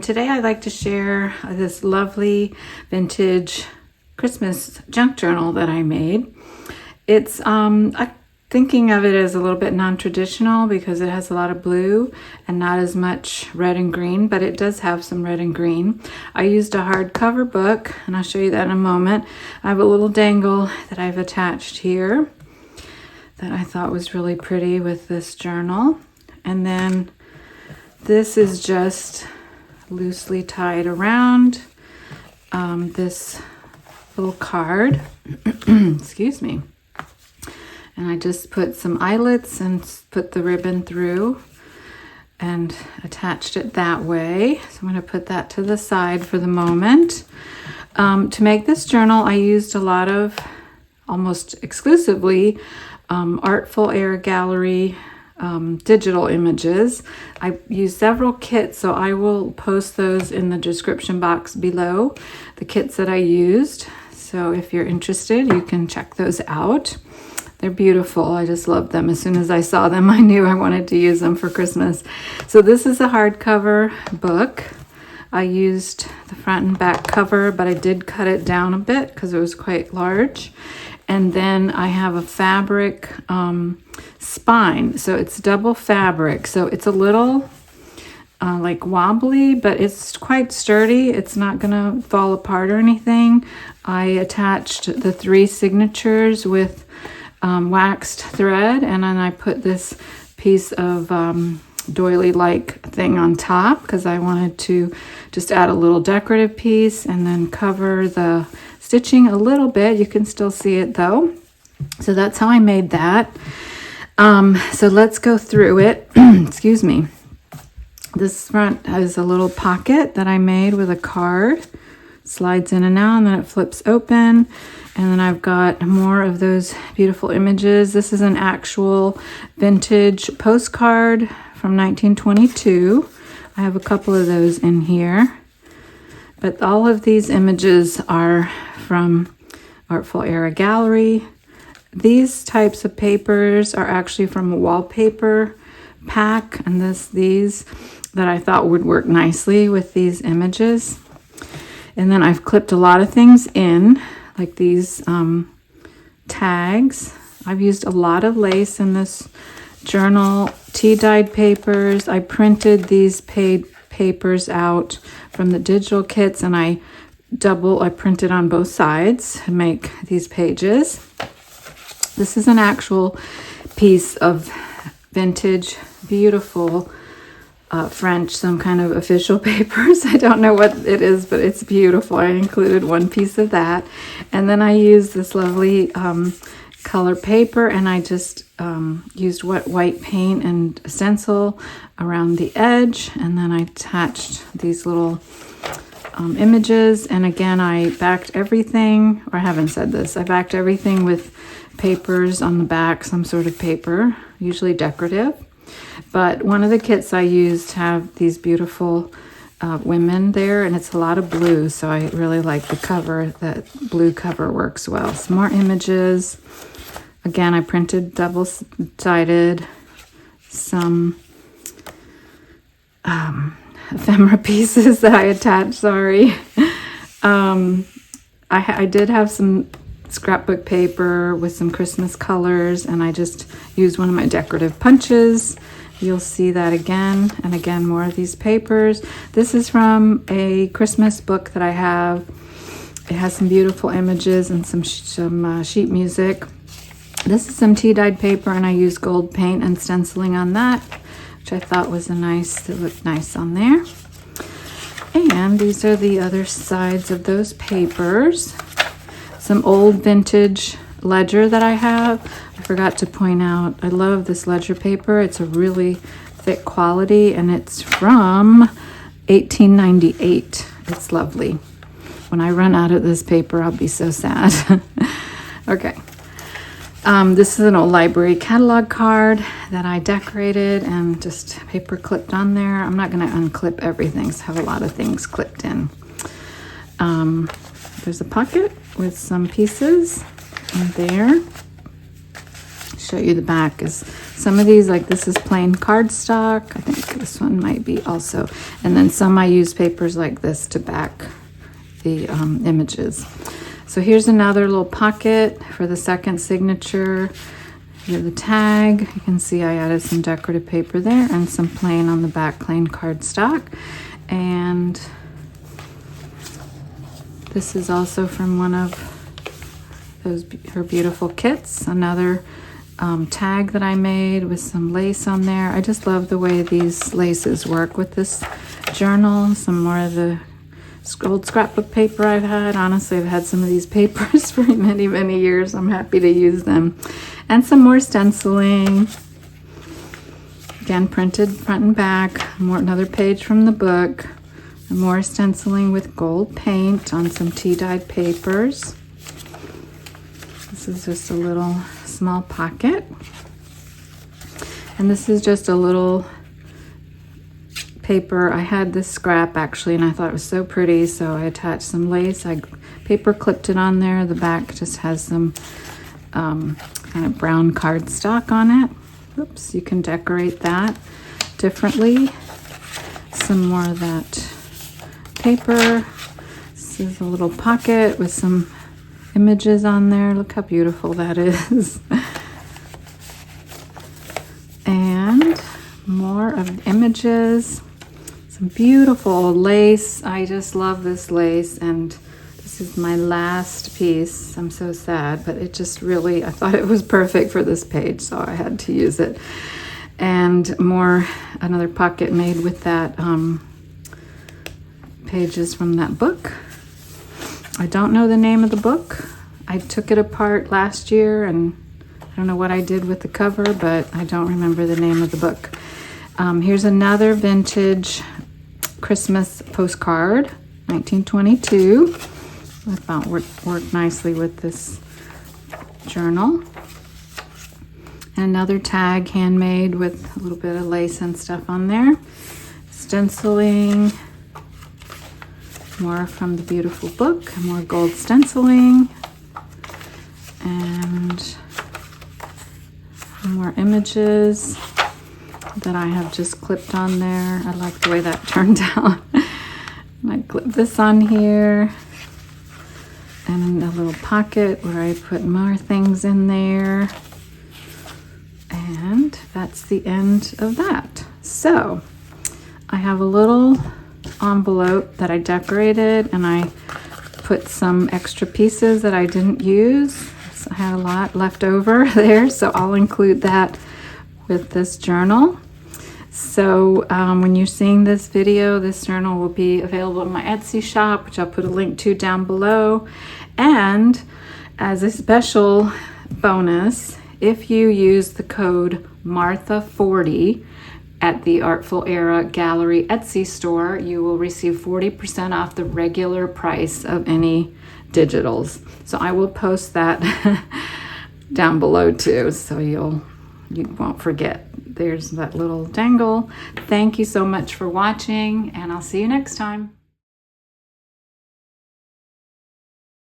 Today I'd like to share this lovely vintage Christmas junk journal that I made. It's I'm thinking of it as a little bit non-traditional because it has a lot of blue and not as much red and green, but it does have some red and green. I used a hardcover book, and I'll show you that in a moment. I have a little dangle that I've attached here that I thought was really pretty with this journal. And then this is just loosely tied around this little card. Excuse me. And I just put some eyelets and put the ribbon through and attached it that way. So I'm going to put that to the side for the moment. To make this journal, I used a lot of, almost exclusively, ArtfulEraGallery digital images. I used several kits, so I will post those in the description box below, the kits that I used. So if you're interested, you can check those out. They're beautiful. I just love them. As soon as I saw them, I knew I wanted to use them for Christmas. So this is a hardcover book. I used the front and back cover, but I did cut it down a bit because it was quite large. And then I have a fabric spine. So it's double fabric. So it's a little like wobbly, but it's quite sturdy. It's not gonna fall apart or anything. I attached the 3 signatures with waxed thread, and then I put this piece of doily-like thing on top because I wanted to just add a little decorative piece and then cover the stitching a little bit. You can still see it though. So that's how I made that. So let's go through it. Excuse me. This front has a little pocket that I made with a card. Slides in and out, and then it flips open. And then I've got more of those beautiful images. This is an actual vintage postcard from 1922. I have a couple of those in here. But all of these images are from Artful Era Gallery. These types of papers are actually from a wallpaper pack, and these that I thought would work nicely with these images. And then I've clipped a lot of things in, like these tags. I've used a lot of lace in this journal, tea-dyed papers. I printed these papers out from the digital kits, and I printed on both sides to make these pages. This is an actual piece of vintage, beautiful French, some kind of official papers. I don't know what it is, but it's beautiful. I included one piece of that. And then I used this lovely color paper, and I just used wet white paint and stencil around the edge. And then I attached these little images. And again, I backed everything, or I haven't said this, I backed everything with papers on the back, some sort of paper, usually decorative. But one of the kits I used have these beautiful women there, and it's a lot of blue, so I really like the cover. That blue cover works well. Some more images. Again, I printed double-sided, some ephemera pieces that I attached, sorry. I did have some scrapbook paper with some Christmas colors, and I just used one of my decorative punches. You'll see that again and again, more of these papers. This is from a Christmas book that I have. It has some beautiful images and some sheet music. This is some tea-dyed paper, and I used gold paint and stenciling on that, which I thought was it looked nice on there. And these are the other sides of those papers. Some old vintage ledger that I have. I forgot to point out, I love this ledger paper. It's a really thick quality, and it's from 1898. It's lovely. When I run out of this paper, I'll be so sad. Okay. This is an old library catalog card that I decorated and just paper clipped on there. I'm not going to unclip everything, so I have a lot of things clipped in. There's a pocket with some pieces in there. show you the back. Is some of these, like this is plain cardstock. I think this one might be also. And then some I use papers like this to back the images. So here's another little pocket for the second signature. Here's the tag. You can see I added some decorative paper there and some plain on the back, plain cardstock. And this is also from one of her beautiful kits. Another tag that I made with some lace on there. I just love the way these laces work with this journal. Some more of the old scrapbook paper I've had. Honestly, I've had some of these papers for many, many years. I'm happy to use them. And some more stenciling. Again, printed front and back. Another page from the book. And more stenciling with gold paint on some tea-dyed papers. This is just a little small pocket. And this is just a little paper. I had this scrap actually, and I thought it was so pretty, so I attached some lace. I paper clipped it on there. The back just has some kind of brown cardstock on it. Oops, you can decorate that differently. Some more of that paper. This is a little pocket with some images on there. Look how beautiful that is. And more of images. Some beautiful lace. I just love this lace, and this is my last piece. I'm so sad, but it just really, I thought it was perfect for this page, so I had to use it. And another pocket made with that pages from that book. I don't know the name of the book. I took it apart last year, and I don't know what I did with the cover, but I don't remember the name of the book. Here's another vintage Christmas postcard, 1922. I thought worked nicely with this journal. And another tag handmade with a little bit of lace and stuff on there. Stenciling. More from the beautiful book. More gold stenciling. And more images that I have just clipped on there. I like the way that turned out. I clip this on here. And a little pocket where I put more things in there. And that's the end of that. So I have a little envelope that I decorated, and I put some extra pieces that I didn't use. So I had a lot left over there, so I'll include that with this journal. So when you're seeing this video, this journal will be available in my Etsy shop, which I'll put a link to down below. And as a special bonus, if you use the code Martha40 at the Artful Era Gallery Etsy store, you will receive 40% off the regular price of any digitals. So I will post that down below too, so you won't forget. There's that little dangle. Thank you so much for watching, and I'll see you next time.